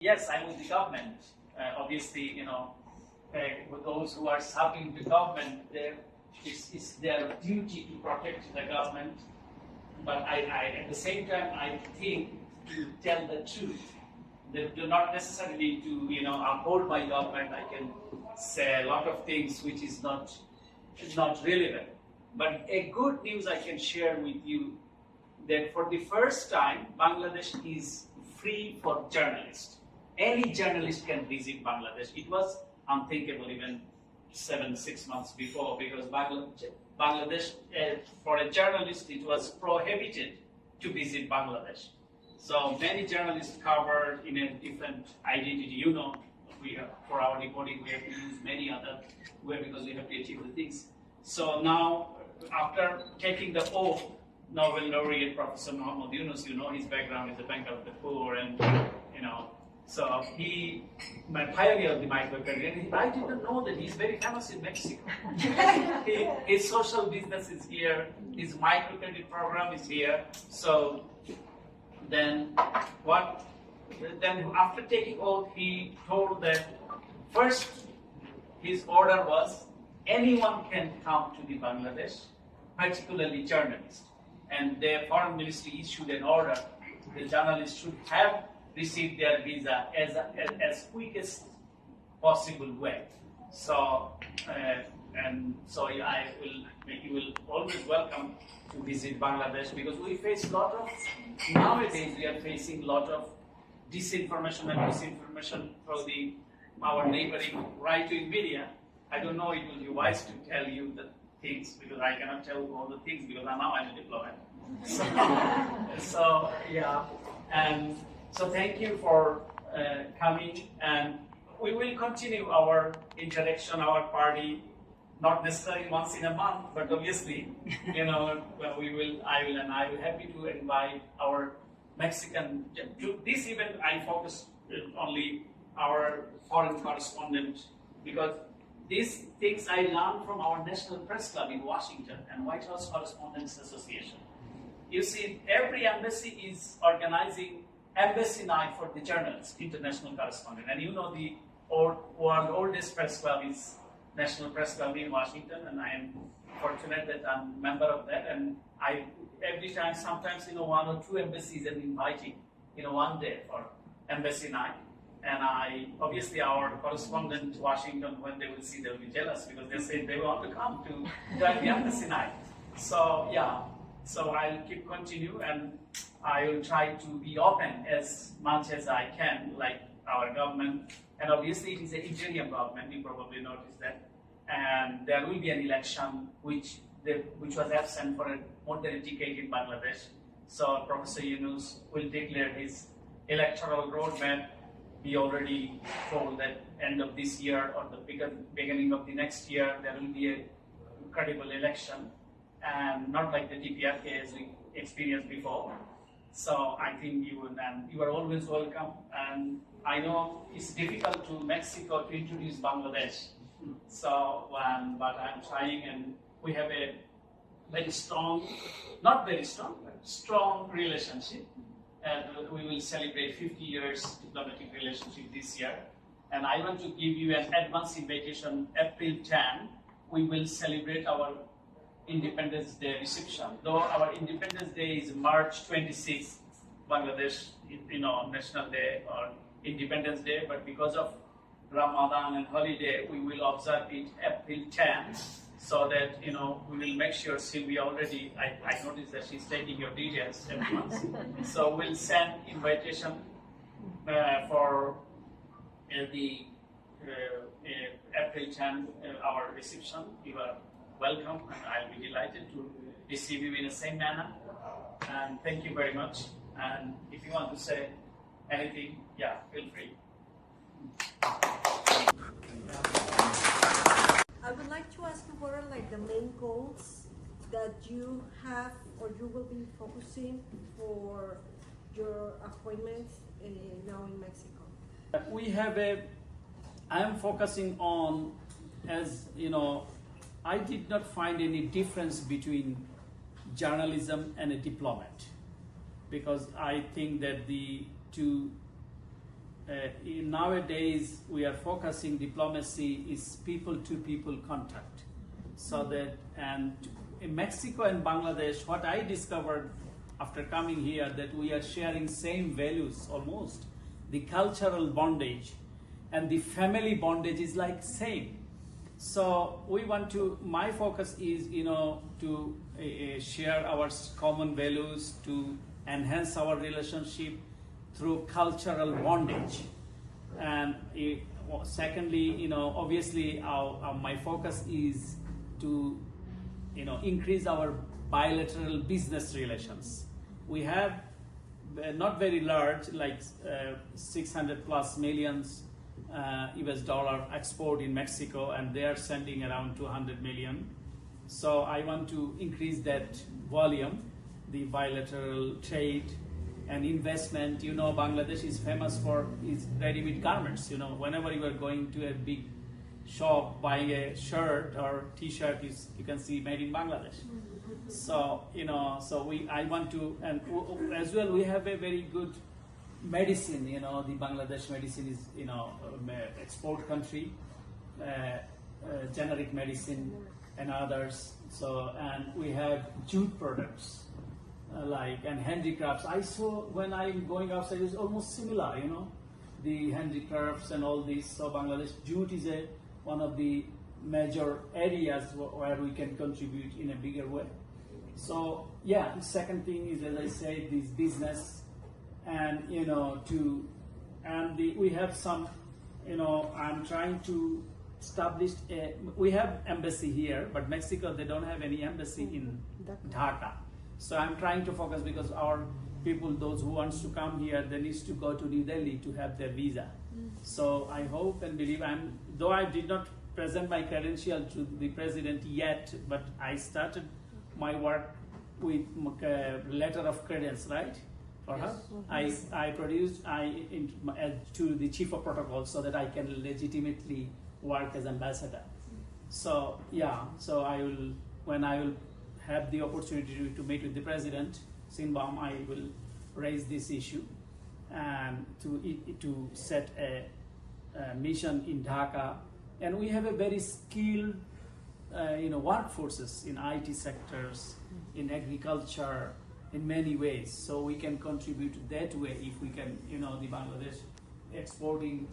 Yes, I'm with the government. Obviously, with those who are serving the government, it's their duty to protect the government. But at the same time, I think to tell the truth. They do not necessarily to, uphold my government. I can say a lot of things which is not relevant. But a good news I can share with you that for the first time, Bangladesh is free for journalists. Any journalist can visit Bangladesh. It was unthinkable even 6 months before, because Bangladesh, for a journalist, it was prohibited to visit Bangladesh. So many journalists covered in a different identity. For our reporting, we have to use many other ways because we have to achieve the things. So now, after taking the oath, Nobel laureate Professor Muhammad Yunus, his background is a banker of the poor, and so he, my pioneer of the microcredit, and I didn't know that he's very famous in Mexico. His social business is here, his microcredit program is here. So then after taking oath, he told that first his order was anyone can come to the Bangladesh, particularly journalists. And the foreign ministry issued an order. The journalists should have received their visa as quick as possible way. So you will always welcome to visit Bangladesh, because we face nowadays we are facing a lot of disinformation and misinformation from our neighboring right-wing media. I don't know, it will be wise to tell you the things, because I cannot tell all the things because now I'm a diplomat. So thank you for coming, and we will continue our interaction, our party, not necessarily once in a month, but obviously, I will happy to invite our Mexican, to this event I focus only our foreign correspondent, because these things I learned from our National Press Club in Washington and White House Correspondents Association. You see, every embassy is organizing Embassy Night for the journalists, international correspondent. And the oldest press club is National Press Club in Washington, and I am fortunate that I'm a member of that. And every time, sometimes, one or two embassies are inviting, one day for Embassy Night. And obviously our correspondent to Washington, when they will see, they will be jealous, because they say they want to come to join the Embassy Night. So I'll continue, and I will try to be open as much as I can, like our government. And obviously it is an interim government, you probably noticed that. And there will be an election which was absent for more than a decade in Bangladesh. So Professor Yunus will declare his electoral roadmap. He already told that end of this year or the beginning of the next year, there will be a credible election, and not like the DPRK as we experienced before. So I think you are always welcome. And I know it's difficult to Mexico to introduce Bangladesh. So, but I'm trying, and we have a very strong, not very strong, but strong relationship. And we will celebrate 50 years diplomatic relationship this year. And I want to give you an advance invitation. April 10, we will celebrate our Independence Day reception. Though our Independence Day is March 26th, Bangladesh, National Day or Independence Day, but because of Ramadan and holiday, we will observe it April 10, so that we will make sure. Sylvia already, I noticed that she's taking your details every month. So we'll send invitation for the April 10 our reception. You are welcome, and I'll be delighted to receive you in the same manner. And thank you very much. And if you want to say anything, feel free. I would like to ask you what are the main goals that you have or you will be focusing for your appointments now in Mexico? I am focusing on, I did not find any difference between journalism and a diplomat, because I think that the two nowadays we are focusing diplomacy is people-to-people contact. So that, and in Mexico and Bangladesh, what I discovered after coming here, that we are sharing same values almost. The cultural bondage and the family bondage is like same. So we want to, my focus is, to share our common values, to enhance our relationship through cultural bondage. And secondly, obviously my focus is to, increase our bilateral business relations. We have not very large, like 600 plus millions US dollar export in Mexico, and they are sending around 200 million. So I want to increase that volume, the bilateral trade and investment. Bangladesh is famous for its ready-made garments. Whenever you are going to a big shop buying a shirt or t-shirt, you can see made in Bangladesh. So I want to, and as well we have a very good medicine. The Bangladesh medicine is export country, generic medicine and others. So, and we have jute products and handicrafts. I saw when I'm going outside, it's almost similar. The handicrafts and all this. So Bangladesh jute is one of the major areas where we can contribute in a bigger way. So yeah, the second thing is, as I said, this business, and we have some, I'm trying to establish we have embassy here, but Mexico, they don't have any embassy in Dhaka. So I'm trying to focus, because our people, those who wants to come here, they need to go to New Delhi to have their visa. So I hope and believe, though I did not present my credential to the president yet, but I started my work with letter of credence, right? For her, I produced to the chief of protocol, so that I can legitimately work as ambassador. So yeah, so when I will have the opportunity to meet with the president Sinbam, I will raise this issue and to set a mission in Dhaka. And we have a very skilled workforces in IT sectors, in agriculture, in many ways. So we can contribute that way if we can, the Bangladesh exporting